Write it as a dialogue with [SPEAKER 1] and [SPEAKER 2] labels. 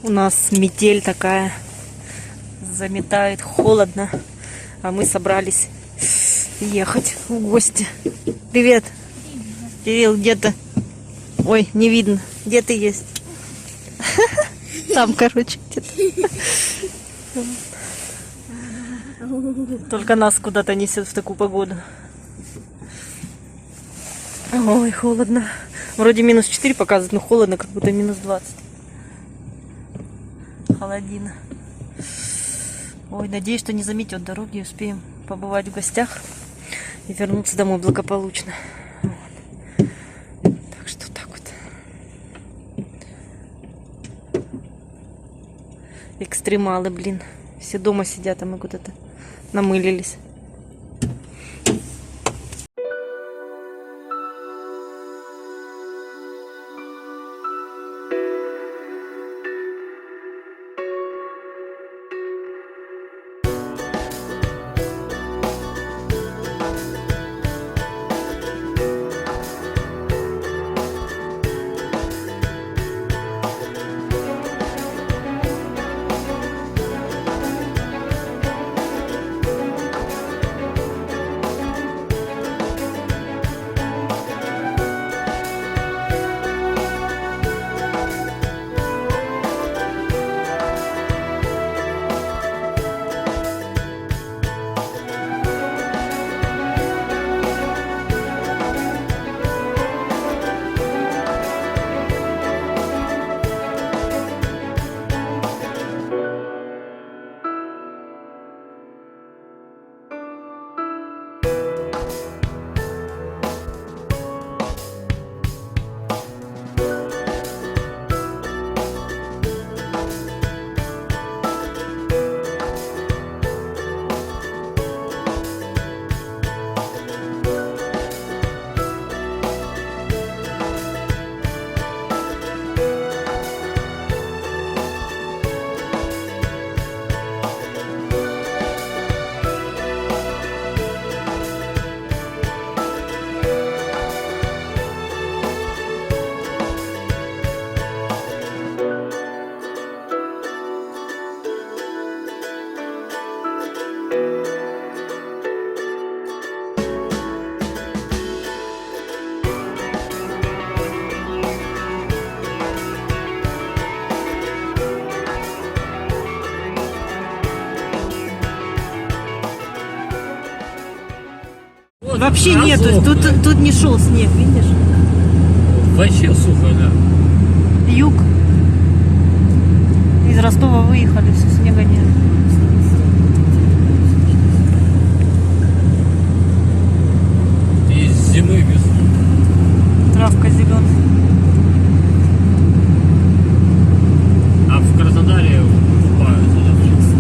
[SPEAKER 1] У нас метель такая, заметает, холодно, а мы собрались ехать в гости. Привет, Кирилл, где ты? Ой, не видно, где ты есть? Там, короче, где-то. Только нас куда-то несет в такую погоду. Ой, холодно. Вроде минус 4 показывает, но холодно, как будто минус 20. Холодина. Ой, надеюсь, что не заметет дороги и успеем побывать в гостях и вернуться домой благополучно. Вот. Так что так вот. Экстремалы, блин. Все дома сидят, а мы куда-то намылились. Вообще нету, тут не шел снег, видишь?
[SPEAKER 2] Вообще сухо, да.
[SPEAKER 1] Юг. Из Ростова выехали, все, снега нет.
[SPEAKER 2] Из зимы весну.
[SPEAKER 1] Травка зеленая.
[SPEAKER 2] А в Краснодаре купаются, да, в принципе.